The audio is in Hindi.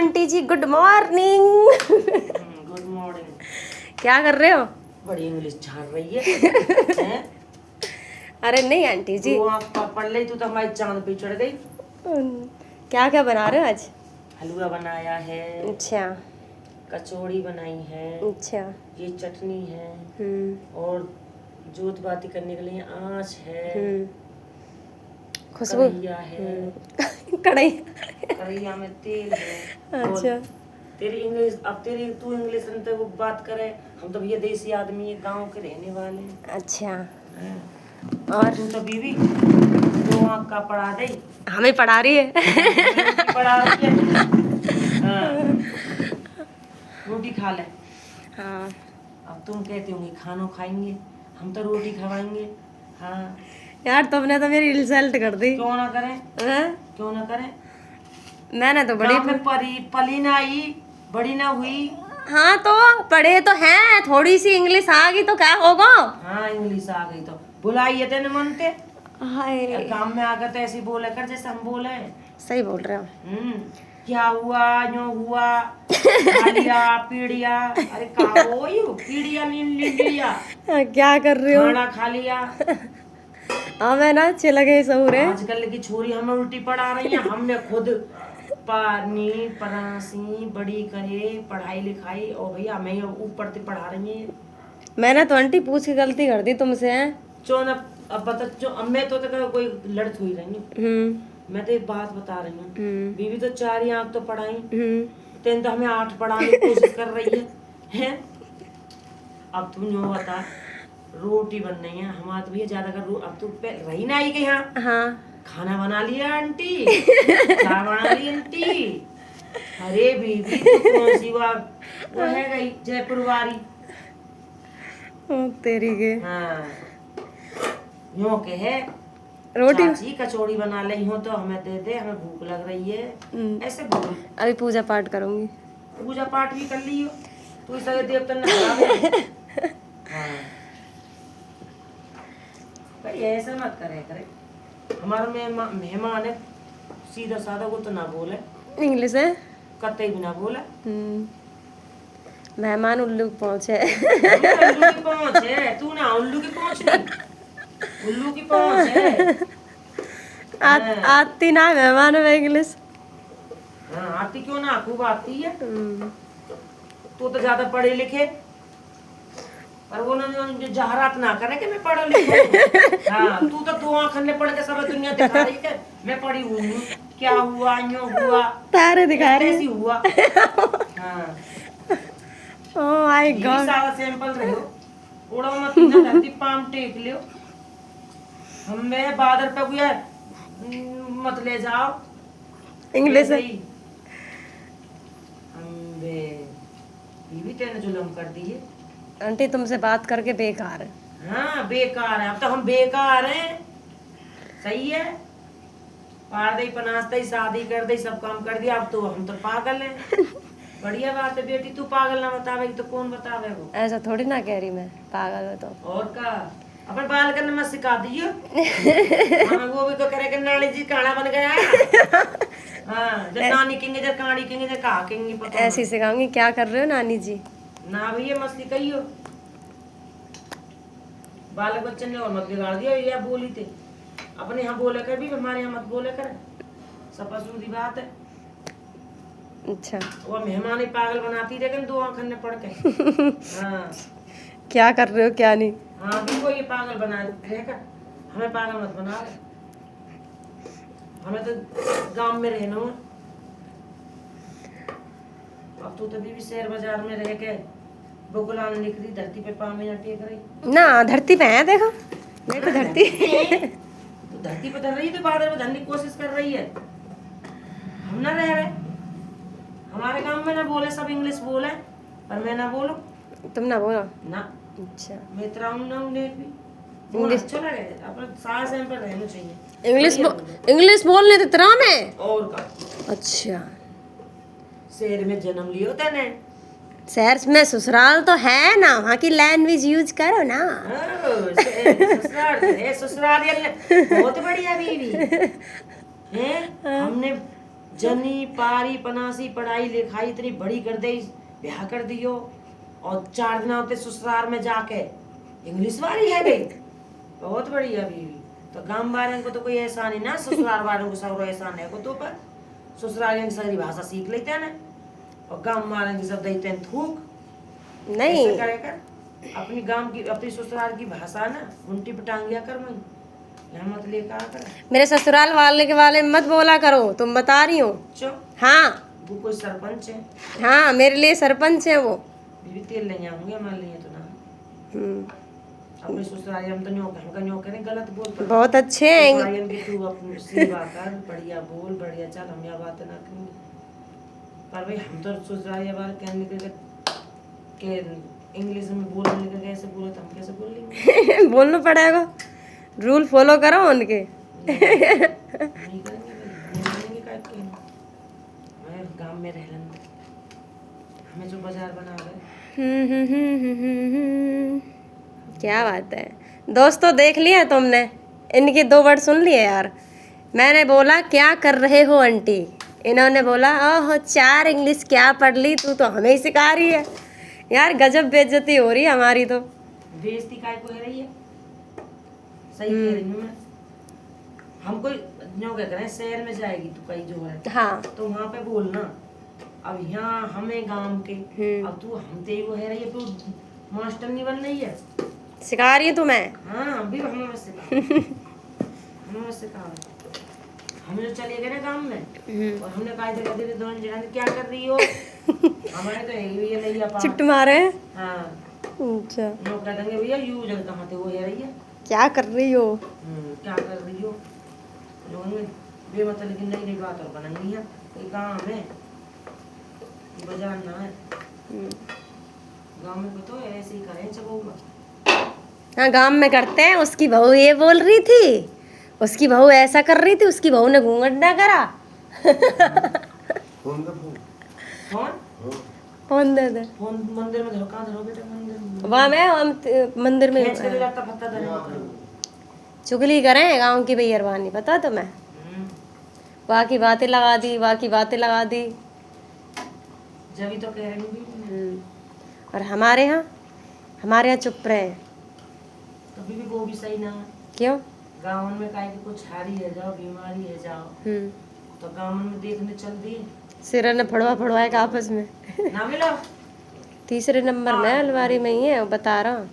आंटी जी, गुड मॉर्निंग। Good morning. क्या कर रहे हो? बड़ी इंग्लिश झाड़ रही है, हैं? अरे नहीं आंटी जी। तू आँख पढ़ ली, तू तो हमारी चांद पे चढ़ गई। क्या क्या बना रहे हो आज? हलवा बनाया है, अच्छा कचौड़ी बनाई है, अच्छा। ये चटनी है हम्म और जोत बाती करने के लिए आँच है, हम्म। खुशबू। कढ़ैया है, कढ़ाई। कढ़ैया में तेल है। अच्छा। और तेरी इंग्लिश, अब तेरी तू इंग्लिश में तो वो बात करे, हम तो भैया देसी आदमी है, गांव के रहने वाले हैं। अच्छा। हैं? और तू तो बीवी दो आँख का पढ़ा दे, हमें पढ़ा रही है। रोटी पढ़ा रही है। हाँ, रोटी खा ले। हाँ अब तुम कहते होंगे खानो खाएंगे, हम तो रोटी खवाएंगे। हाँ, यार, तुमने तो मेरी इंसल्ट कर दी। क्यों ना करें, हैं? क्यों ना करें। मैंने तो बड़ी गाँव में पली ना आई, बड़ी ना हुई। हाँ तो पढ़े तो हैं, थोड़ी सी इंग्लिश आ गई तो क्या होगा। हाँ, इंग्लिश आ गई तो बुलाइए तेने मनते। हाय, काम में आकर तो ऐसे बोले कर जैसे हम बोले। सही बोल रहे हो। क्या हुआ, यूं हुआ, खा लिया पी लिया। अरे कहा हो यू पीड़िया लिया, क्या कर रहे हो? खाना खा लिया। हाँ, मैं ना अच्छे लगे सहूर है। आजकल की छोरी हमें उल्टी पढ़ा रही है, हमने खुद पानी परासी बड़ी करे पढ़ाई लिखाई, और भैया हमें ऊपर से पढ़ा रही है। मैंने तो आंटी पूछ के गलती कर दी तुमसे। चो न अब बता, जो अब मैं तो कोई लड़त हुई रही हूँ। मैं तो एक बात बता रही हूँ, बीवी तो 4 ही आँख तो पढ़ाई, तेन तो हमें 8 पढ़ाने की कोशिश कर रही है? अब तुम जो बता, रोटी बन रही है हमारा तो भैया ज्यादा कर, अब तू रही ना आई के यहाँ। हाँ। खाना बना लिया आंटी, चाय बना ली आंटी। अरे बीबी तो कौन सी वो है गई जयपुर वाली। तेरी के। हाँ, यूं के है रोटी। चाची कचौड़ी बना ली हो तो हमें दे दे, हमें भूख लग रही है, ऐसे बोल। अभी पूजा पाठ करूंगी। पूजा पाठ भी कर लियो, तू इस देवता ने हरा। हाँ भाई, ऐसा मत करे। हमारा मेहमान है, सीधा साधा वो तो ना बोले, इंग्लिश है। कतई भी ना बोले। मेहमान उल्लू पहुंचे। उल्लू की पहुंच है, तू ना उल्लू की पहुंच नहीं, उल्लू की पहुंच है। आती ना मेहमान में इंग्लिश। हाँ, आती क्यों ना, खूब आती है। तू तो ज्यादा पढ़े लिखे, पर वो ना जो जहरात ना करे कि मैं पढ़ा लिखा हूँ। हाँ, तू तो 2 आँख ने पढ़ के सब दुनिया दिखा रही है मैं पढ़ी हुई हूँ, क्या हुआ यूं हुआ तारे दिखा रही ऐसी हुआ। हाँ, ओह माय ये गॉड। सारा सैंपल रहे हो, उड़ो मत ना, धरती पाम टेक लियो, हमें बादल पे गुया मत ले जाओ इंग्लिश है। ये भी तेने जुल्म कर दिए। आंटी तुमसे बात करके बेकार है। हाँ, बेकार है, अब तो हम बेकार हैं। सही है, पार दे पनास दे, शादी कर दे, सब काम कर दिया, अब तो हम तो पागल हैं। बढ़िया बात है बेटी, तू पागल ना बतावेगी तो कौन बतावे वो। ऐसा थोड़ी ना कह रही मैं, पागल हो तो। और का अपन बाल करने में सिखा दियो। हाँ, वो भी तो करे कि नानी जी काना बन गया। हाँ, जब नानी केंगे जब कानी केंगे जब कहा केंगे पता ऐसी सिखाऊंगी। क्या कर रहे हो नानी जी? ना भैया मस्ती कहियो, बालक बच्चे ने और मत बिगाड़ दिया, ये बोली थे अपने यहाँ बोले कर भी, हमारे यहाँ मत बोले कर, सपासूदी बात है। अच्छा, वो मेहमान ही पागल बनाती लेकिन 2 आँख ने पड़ के। हाँ क्या कर रहे हो क्या नहीं? हाँ, भी वो ये पागल बना रहेगा, हमें पागल मत बना, हमें तो गांव में रहना है। अब तू तो भी शहर बाजार में रह के बगुलान निकली, धरती पे पाँव में टेक रही ना, धरती पे है, देखो देखो धरती। तो धरती पे धर रही तो बादल में धरने की कोशिश कर रही है, हम ना रह रहे। हमारे गांव में ना बोले, सब इंग्लिश बोले, पर मैं ना बोलो। तुम ना बोलो ना। अच्छा, मैं इतना ना उन्हें भी इंग्लिश अच्छा लगे, अपना सास है पर रहना चाहिए। इंग्लिश बोलने तो तरह में और का अच्छा, शहर में जन्म लियो तने, शहर में ससुराल तो है ना, वहाँ की लैंग्वेज यूज करो ना। ससुराल है, ससुराल बहुत बढ़िया बीवी है। हमने जनी पारी पनासी पढ़ाई लिखाई इतनी बड़ी कर दे, ब्याह कर दियो और 4 दिन होते ससुराल में जाके इंग्लिश वाली है गई, बहुत बढ़िया बीवी। तो गांव वाले को तो कोई ऐसा नहीं ना, ससुराल वालों को सब ऐसा नहीं को तो पर ससुराल की सारी भाषा सीख लेते हैं ना, और गांव वाले की सब देते हैं थूक। नहीं ऐसे करेगा अपनी गांव की अपनी ससुराल की भाषा ना उल्टी पटांगिया कर मैं यहाँ मत लेकर आ कर। मेरे ससुराल वाले के बारे में मत बोला करो, तुम बता रही हो। चुप। हाँ वो कोई सरपंच है। हाँ, मेरे लिए सरपंच है वो। बीवी तेल ले आऊंगे, मान लिए तो ना अपने ससुराल हम तो न्यों करें गलत बोल पर बहुत अच्छे हैं। ससुराल की तू अपनी सेवा कर, बढ़िया बोल, बढ़िया चल, हम यह बात ना करेंगे। पर भाई हम तो ससुराल वाले कहने के इंग्लिश में बोलने लगे, कैसे बोले तो हम कैसे बोल लेंगे। बोलना पड़ेगा, रूल फॉलो करो उनके। नहीं करेंगे भाई, नहीं करेंगे काय के। मैं गांव में रह लेंगे, हमें जो बाजार बना रहे। क्या बात है दोस्तों, देख लिया तुमने, इनके 2 वर्ड सुन लिए यार। मैंने बोला क्या कर रहे हो आंटी, इन्होंने बोला ओह 4 इंग्लिश क्या पढ़ ली तू, तो हमें ही सिखा रही है। यार गजब बेइज्जती हो रही है हमारी तो। बेइज्जती काय को है रही है, सही कह रही हूँ मैं। हम कोई न्यों क्या करें, शहर में जाएगी तू कहीं जो है हाँ तो वहाँ पे बोलना। अब यहाँ हमें गांव के, अब तू हम ते वो है रही है, तू मास्टर नहीं बन रही है, सिखा रही है तुम्हें। हाँ अभी हमें बस सिखा हमें बस सिखा। हम जो चले गए ना गांव में और हमने कहा था दीदी दोनों जगह क्या कर रही हो, हमारे तो ये नहीं आ चिट्ट मारे। हाँ अच्छा लोग कह देंगे भैया यू जल कहाँ थे वो है रही है, क्या कर रही हो। क्या कर रही हो, लोगों में बेमतलब की नई नई बात और बनानी है। कोई गाँव में बाजार ना है, गाँव में को तो ऐसे ही करें चबूगा। हाँ गांव में करते हैं। उसकी बहू ये बोल रही थी, उसकी बहू ऐसा कर रही थी, उसकी बहू ने घूंघट ना करा। फोन फोन दे दे। फोन मंदिर में धोखा धरो बेटा, मंदिर में वहाँ में हम मंदिर में खींच के ले जाता पत्ता धरे करो। चुगली करें गांव की बेईरवानी, पता तुम्हें। वहाँ की बातें लगा दी, वहाँ की बातें लगा दी। जब ही तो कह रही हूँ। और हमारे यहाँ चुप रहे। कभी भी वो भी सही ना है। क्यों? गाँव में काहे की कुछ हारी है जाओ, बीमारी है जाओ, तो गाँव में देखने चल दी सिर ने फड़वा का आपस में ना मिला। 3 नंबर में अलमारी में ही है, बता रहा हूँ।